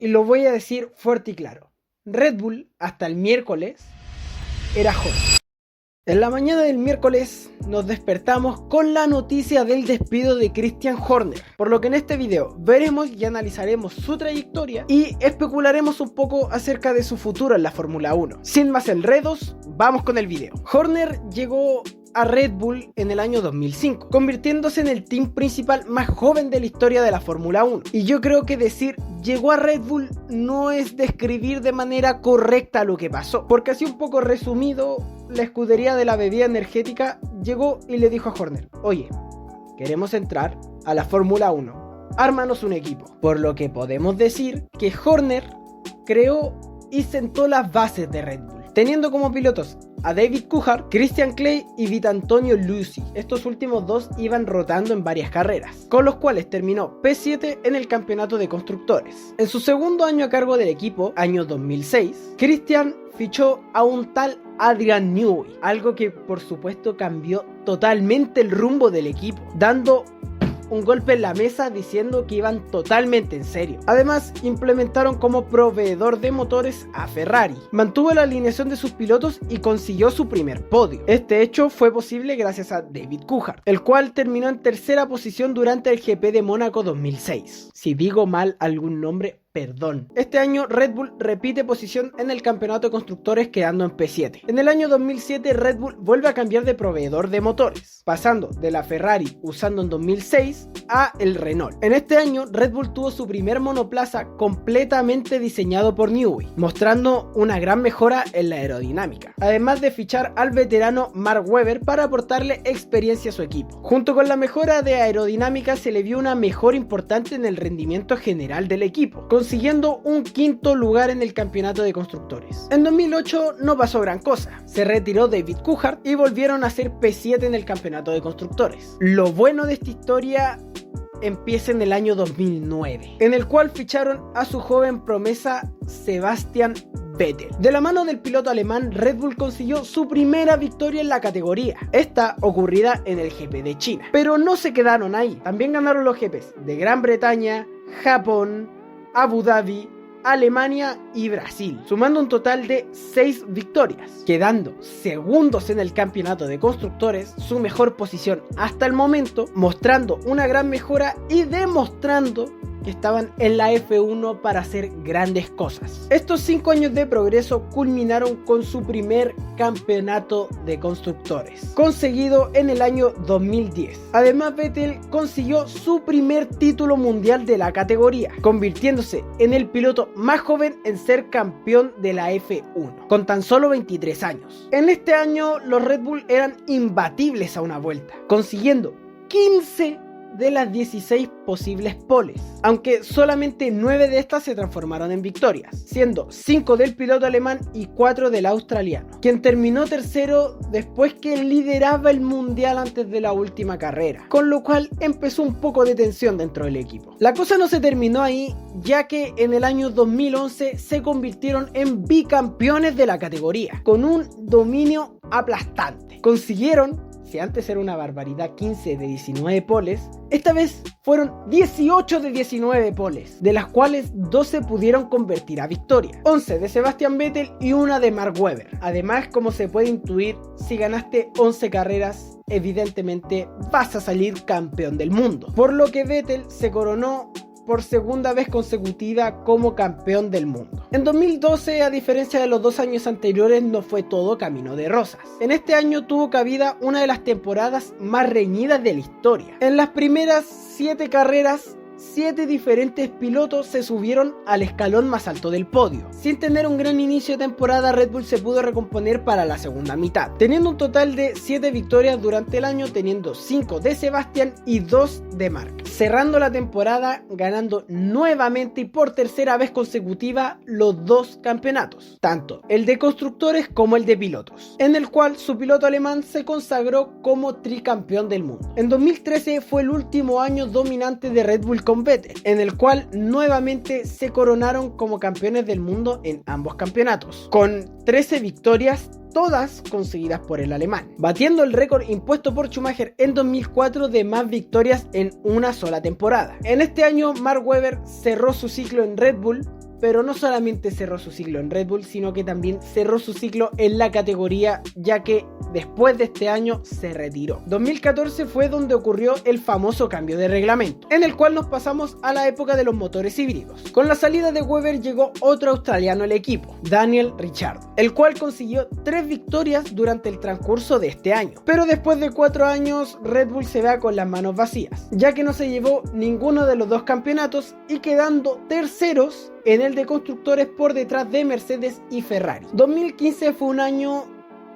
y lo voy a decir fuerte y claro. Red Bull, hasta el miércoles, era joven. En la mañana del miércoles nos despertamos con la noticia del despido de Christian Horner, por lo que en este video veremos y analizaremos su trayectoria y especularemos un poco acerca de su futuro en la Fórmula 1. Sin más enredos, vamos con el video. Horner llegó a Red Bull en el año 2005, convirtiéndose en el team principal más joven de la historia de la Fórmula 1. Y yo creo que decir llegó a Red Bull no es describir de manera correcta lo que pasó, porque así un poco resumido, la escudería de la bebida energética llegó y le dijo a Horner: oye, queremos entrar a la Fórmula 1, ármanos un equipo. Por lo que podemos decir que Horner creó y sentó las bases de Red Bull, teniendo como pilotos a David Coulthard, Christian Kley y Vitantonio Luisi. Estos últimos dos iban rotando en varias carreras, con los cuales terminó P7 en el campeonato de constructores. En su segundo año a cargo del equipo, año 2006, Christian fichó a un tal Adrian Newey, algo que por supuesto cambió totalmente el rumbo del equipo, dando un golpe en la mesa diciendo que iban totalmente en serio. Además, implementaron como proveedor de motores a Ferrari. Mantuvo la alineación de sus pilotos y consiguió su primer podio. Este hecho fue posible gracias a David Coulthard, el cual terminó en tercera posición durante el GP de Mónaco 2006. Si digo mal algún nombre, perdón. Este año Red Bull repite posición en el campeonato de constructores, quedando en P7. En el año 2007 Red Bull vuelve a cambiar de proveedor de motores, pasando de la Ferrari usando en 2006 a el Renault. En este año Red Bull tuvo su primer monoplaza completamente diseñado por Newey, mostrando una gran mejora en la aerodinámica, además de fichar al veterano Mark Webber para aportarle experiencia a su equipo. Junto con la mejora de aerodinámica se le vio una mejora importante en el rendimiento general del equipo, consiguiendo un quinto lugar en el campeonato de constructores. En 2008 no pasó gran cosa, se retiró David Coulthard y volvieron a ser P7 en el campeonato de constructores. Lo bueno de esta historia empieza en el año 2009, en el cual ficharon a su joven promesa Sebastian Vettel. De la mano del piloto alemán, Red Bull consiguió su primera victoria en la categoría, esta ocurrida en el GP de China. Pero no se quedaron ahí, también ganaron los GPs de Gran Bretaña, Japón, Abu Dhabi, Alemania y Brasil, sumando un total de 6 victorias, quedando segundos en el campeonato de constructores, su mejor posición hasta el momento, mostrando una gran mejora y demostrando que estaban en la F1 para hacer grandes cosas. Estos 5 años de progreso culminaron con su primer campeonato de constructores, conseguido en el año 2010. Además, Vettel consiguió su primer título mundial de la categoría, convirtiéndose en el piloto más joven en ser campeón de la F1, con tan solo 23 años. En este año, los Red Bull eran imbatibles a una vuelta, consiguiendo 15 de las 16 posibles poles, aunque solamente 9 de estas se transformaron en victorias, siendo 5 del piloto alemán y 4 del australiano, quien terminó tercero después que lideraba el mundial antes de la última carrera, con lo cual empezó un poco de tensión dentro del equipo. La cosa no se terminó ahí, ya que en el año 2011 se convirtieron en bicampeones de la categoría, con un dominio aplastante. Consiguieron, si antes era una barbaridad, 15 de 19 poles, esta vez fueron 18 de 19 poles, de las cuales 12 pudieron convertir a victoria, 11 de Sebastian Vettel y una de Mark Webber. Además, como se puede intuir, si ganaste 11 carreras, evidentemente vas a salir campeón del mundo, por lo que Vettel se coronó por segunda vez consecutiva como campeón del mundo. En 2012, a diferencia de los 2 años anteriores, no fue todo camino de rosas. En este año tuvo cabida una de las temporadas más reñidas de la historia. En las primeras 7 carreras, 7 diferentes pilotos se subieron al escalón más alto del podio. Sin tener un gran inicio de temporada, Red Bull se pudo recomponer para la segunda mitad, teniendo un total de 7 victorias durante el año, teniendo 5 de Sebastian y 2 de Mark, cerrando la temporada ganando nuevamente y por tercera vez consecutiva los 2 campeonatos, tanto el de constructores como el de pilotos, en el cual su piloto alemán se consagró como tricampeón del mundo. En 2013 fue el último año dominante de Red Bull con Vettel, en el cual nuevamente se coronaron como campeones del mundo en ambos campeonatos, con 13 victorias, todas conseguidas por el alemán, batiendo el récord impuesto por Schumacher en 2004 de más victorias en una sola temporada. En este año, Mark Webber cerró su ciclo en Red Bull pero no solamente cerró su ciclo en Red Bull, sino que también cerró su ciclo en la categoría, ya que después de este año se retiró. 2014 fue donde ocurrió el famoso cambio de reglamento, en el cual nos pasamos a la época de los motores híbridos. Con la salida de Webber llegó otro australiano al equipo, Daniel Ricciardo, el cual consiguió 3 victorias durante el transcurso de este año. Pero después de 4 años, Red Bull se va con las manos vacías, ya que no se llevó ninguno de los 2 campeonatos y quedando terceros en el de constructores por detrás de Mercedes y Ferrari. 2015 fue un año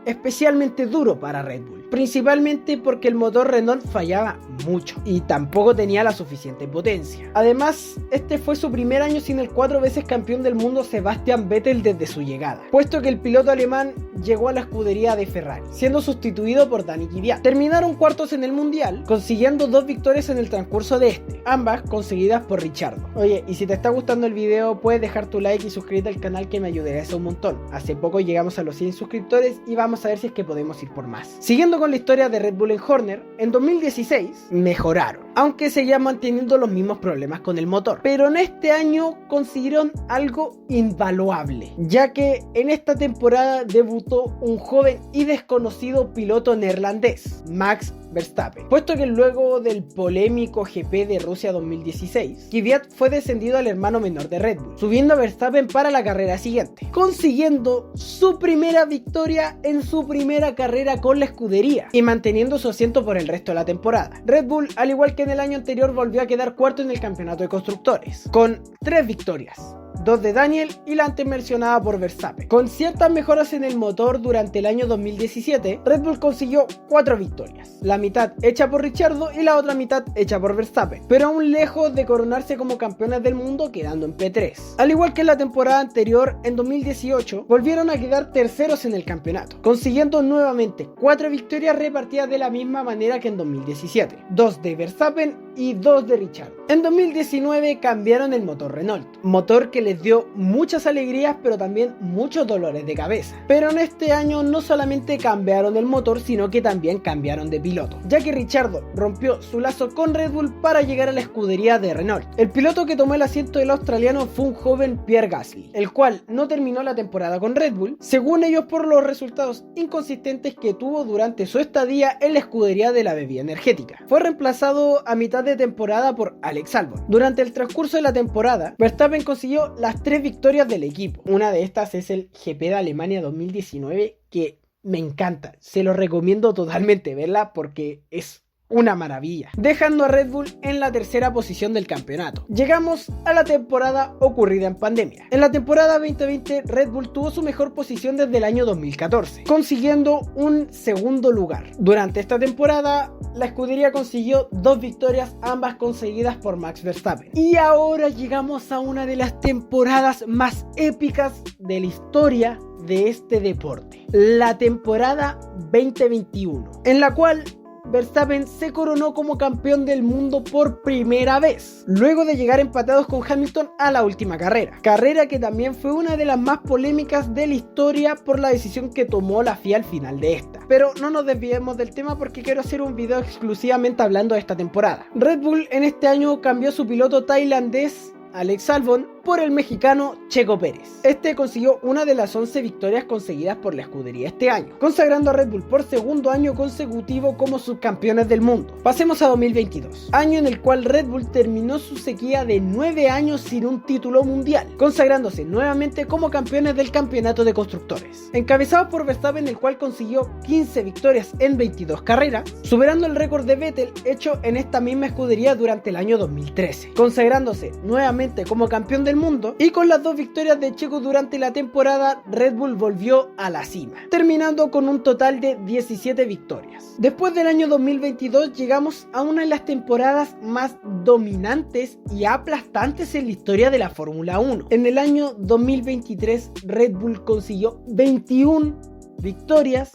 especialmente duro para Red Bull, principalmente porque el motor Renault fallaba mucho y tampoco tenía la suficiente potencia. Además, este fue su primer año sin el 4 veces campeón del mundo Sebastian Vettel desde su llegada, puesto que el piloto alemán llegó a la escudería de Ferrari, siendo sustituido por Dani Kvyat. Terminaron cuartos en el mundial, consiguiendo 2 victorias en el transcurso de este, ambas conseguidas por Ricciardo. Oye, y si te está gustando el video, puedes dejar tu like y suscribirte al canal, que me ayudaría un montón. Hace poco llegamos a los 100 suscriptores y vamos a ver si es que podemos ir por más. Siguiendo con la historia de Red Bull en Horner, en 2016 mejoraron, aunque seguían manteniendo los mismos problemas con el motor, pero en este año consiguieron algo invaluable, ya que en esta temporada debutó un joven y desconocido piloto neerlandés, Max Verstappen, puesto que luego del polémico GP de Rusia 2016, Kvyat fue descendido al hermano menor de Red Bull, subiendo a Verstappen para la carrera siguiente, consiguiendo su primera victoria en su primera carrera con la escudería y manteniendo su asiento por el resto de la temporada. Red Bull, al igual que en el año anterior, volvió a quedar cuarto en el campeonato de constructores, con 3 victorias, 2 de Daniel y la antes mencionada por Verstappen. Con ciertas mejoras en el motor durante el año 2017, Red Bull consiguió 4 victorias, la mitad hecha por Ricciardo y la otra mitad hecha por Verstappen, pero aún lejos de coronarse como campeones del mundo, quedando en P3. Al igual que en la temporada anterior, en 2018 volvieron a quedar terceros en el campeonato, consiguiendo nuevamente 4 victorias repartidas de la misma manera que en 2017, 2 de Verstappen y 2 de Ricciardo. En 2019 cambiaron el motor Renault, motor que les dio muchas alegrías pero también muchos dolores de cabeza. Pero en este año no solamente cambiaron el motor, sino que también cambiaron de piloto, ya que Ricciardo rompió su lazo con Red Bull para llegar a la escudería de Renault. El piloto que tomó el asiento del australiano fue un joven Pierre Gasly, el cual no terminó la temporada con Red Bull, según ellos por los resultados inconsistentes que tuvo durante su estadía en la escudería de la bebida energética. Fue reemplazado a mitad de temporada por Alex Albon. Durante el transcurso de la temporada, Verstappen consiguió las 3 victorias del equipo. Una de estas es el GP de Alemania 2019, que me encanta. Se lo recomiendo totalmente verla porque es una maravilla, dejando a Red Bull en la tercera posición del campeonato. Llegamos a la temporada ocurrida en pandemia. En la temporada 2020, Red Bull tuvo su mejor posición desde el año 2014, consiguiendo un segundo lugar. Durante esta temporada, la escudería consiguió 2 victorias, ambas conseguidas por Max Verstappen. Y ahora llegamos a una de las temporadas más épicas de la historia de este deporte, la temporada 2021, en la cual Verstappen se coronó como campeón del mundo por primera vez, luego de llegar empatados con Hamilton a la última carrera que también fue una de las más polémicas de la historia por la decisión que tomó la FIA al final de esta. Pero no nos desviemos del tema porque quiero hacer un video exclusivamente hablando de esta temporada. Red Bull en este año cambió su piloto tailandés Alex Albon por el mexicano Checo Pérez. Este consiguió una de las 11 victorias conseguidas por la escudería este año, consagrando a Red Bull por segundo año consecutivo como subcampeones del mundo. Pasemos a 2022, año en el cual Red Bull terminó su sequía de 9 años sin un título mundial, consagrándose nuevamente como campeones del campeonato de constructores, encabezados por Verstappen, el cual consiguió 15 victorias en 22 carreras, superando el récord de Vettel hecho en esta misma escudería durante el año 2013, consagrándose nuevamente como campeón del mundo. Y con las 2 victorias de Checo durante la temporada, Red Bull volvió a la cima, terminando con un total de 17 victorias. Después del año 2022 llegamos a una de las temporadas más dominantes y aplastantes en la historia de la Fórmula 1. En el año 2023 Red Bull consiguió 21 victorias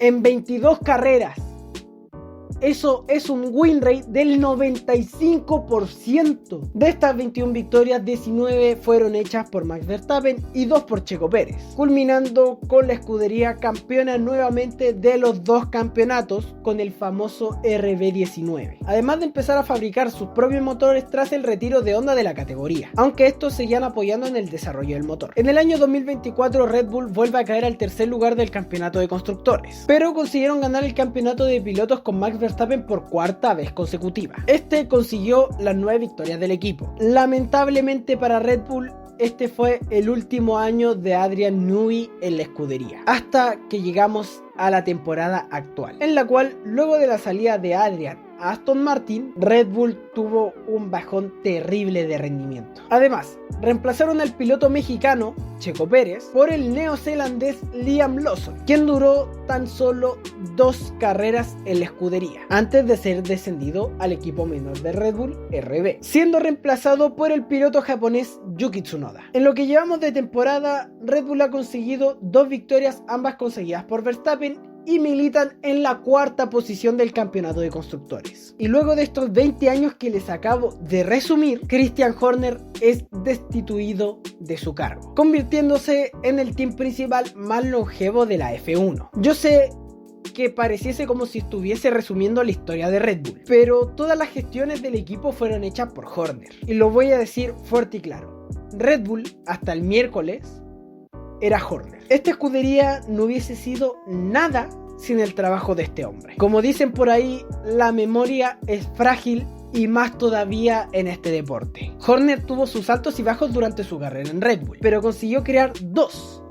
en 22 carreras. Eso es un win rate del 95%. De estas 21 victorias, 19 fueron hechas por Max Verstappen y 2 por Checo Pérez, culminando con la escudería campeona nuevamente de los dos campeonatos con el famoso RB19. Además de empezar a fabricar sus propios motores tras el retiro de Honda de la categoría, aunque estos seguían apoyando en el desarrollo del motor. En el año 2024 Red Bull vuelve a caer al tercer lugar del campeonato de constructores, pero consiguieron ganar el campeonato de pilotos con Max Verstappen por cuarta vez consecutiva. Este consiguió las 9 victorias del equipo. Lamentablemente para Red Bull, este fue el último año de Adrian Newey en la escudería, hasta que llegamos a la temporada actual, en la cual luego de la salida de Adrian a Aston Martin, Red Bull tuvo un bajón terrible de rendimiento. Además, reemplazaron al piloto mexicano Checo Pérez por el neozelandés Liam Lawson, quien duró tan solo 2 carreras en la escudería, antes de ser descendido al equipo menor de Red Bull, RB, siendo reemplazado por el piloto japonés Yuki Tsunoda. En lo que llevamos de temporada, Red Bull ha conseguido 2 victorias, ambas conseguidas por Verstappen, y militan en la cuarta posición del campeonato de constructores. Y luego de estos 20 años que les acabo de resumir, Christian Horner es destituido de su cargo, convirtiéndose en el team principal más longevo de la F1. Yo sé que pareciese como si estuviese resumiendo la historia de Red Bull, pero todas las gestiones del equipo fueron hechas por Horner. Y lo voy a decir fuerte y claro: Red Bull hasta el miércoles era Horner. Esta escudería no hubiese sido nada sin el trabajo de este hombre. Como dicen por ahí, la memoria es frágil y más todavía en este deporte. Horner tuvo sus altos y bajos durante su carrera en Red Bull, pero consiguió crear dos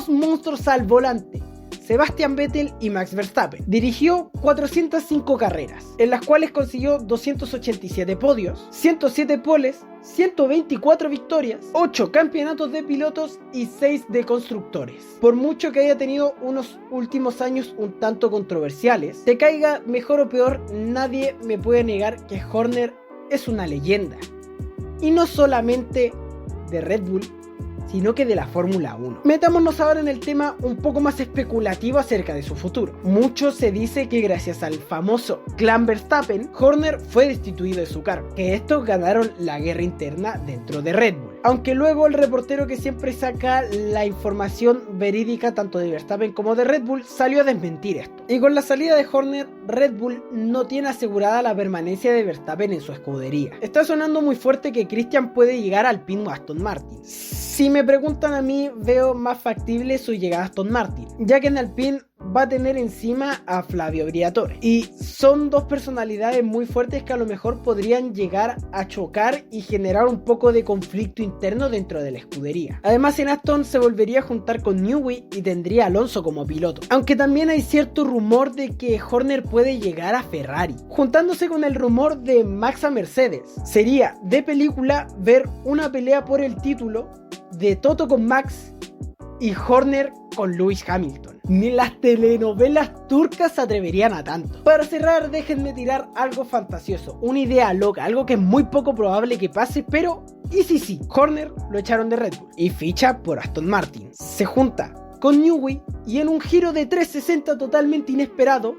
monstruos al volante: Sebastian Vettel y Max Verstappen. Dirigió 405 carreras, en las cuales consiguió 287 podios, 107 poles, 124 victorias, 8 campeonatos de pilotos y 6 de constructores. Por mucho que haya tenido unos últimos años un tanto controversiales, te caiga mejor o peor, nadie me puede negar que Horner es una leyenda. Y no solamente de Red Bull, sino que de la Fórmula 1. Metámonos ahora en el tema un poco más especulativo acerca de su futuro. Mucho se dice que gracias al famoso clan Verstappen, Horner fue destituido de su cargo, que estos ganaron la guerra interna dentro de Red Bull. Aunque luego el reportero que siempre saca la información verídica tanto de Verstappen como de Red Bull salió a desmentir esto. Y con la salida de Horner, Red Bull no tiene asegurada la permanencia de Verstappen en su escudería. Está sonando muy fuerte que Christian puede llegar al Alpine o Aston Martin. Si me preguntan a mí, veo más factible su llegada a Aston Martin, ya que en Alpine va a tener encima a Flavio Briatore, y son dos personalidades muy fuertes que a lo mejor podrían llegar a chocar y generar un poco de conflicto interno dentro de la escudería. Además, en Aston se volvería a juntar con Newey y tendría a Alonso como piloto, aunque también hay cierto rumor de que Horner puede llegar a Ferrari, juntándose con el rumor de Max a Mercedes. Sería de película ver una pelea por el título de Toto con Max y Horner con Lewis Hamilton. Ni las telenovelas turcas se atreverían a tanto. Para cerrar, déjenme tirar algo fantasioso, una idea loca, algo que es muy poco probable que pase, pero ¿y si sí? Horner lo echaron de Red Bull y ficha por Aston Martin. Se junta con Newey y en un giro de 360 totalmente inesperado,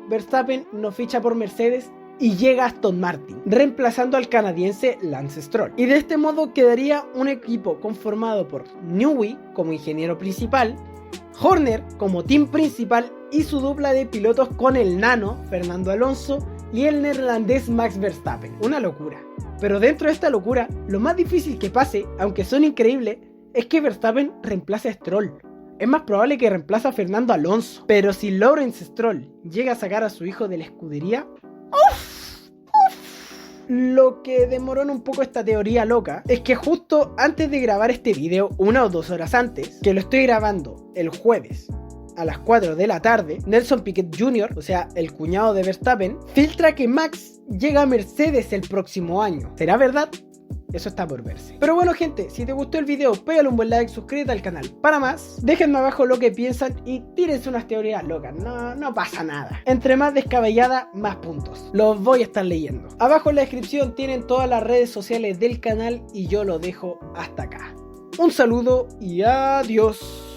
Verstappen no ficha por Mercedes y llega a Aston Martin, reemplazando al canadiense Lance Stroll. Y de este modo quedaría un equipo conformado por Newey como ingeniero principal, Horner como team principal y su dupla de pilotos con el nano Fernando Alonso y el neerlandés Max Verstappen. Una locura. Pero dentro de esta locura, lo más difícil que pase, aunque son increíbles, es que Verstappen reemplace a Stroll. Es más probable que reemplace a Fernando Alonso. Pero si Lawrence Stroll llega a sacar a su hijo de la escudería, lo que demoró un poco esta teoría loca es que justo antes de grabar este video, 1 o 2 horas antes, que lo estoy grabando el jueves a las 4 de la tarde, Nelson Piquet Jr., o sea, el cuñado de Verstappen, filtra que Max llega a Mercedes el próximo año. ¿Será verdad? Eso está por verse. Pero bueno, gente, si te gustó el video, pégale un buen like, suscríbete al canal para más, déjenme abajo lo que piensan y tírense unas teorías locas, no pasa nada. Entre más descabellada, más puntos. Los voy a estar leyendo. Abajo en la descripción tienen todas las redes sociales del canal y yo lo dejo hasta acá. Un saludo y adiós.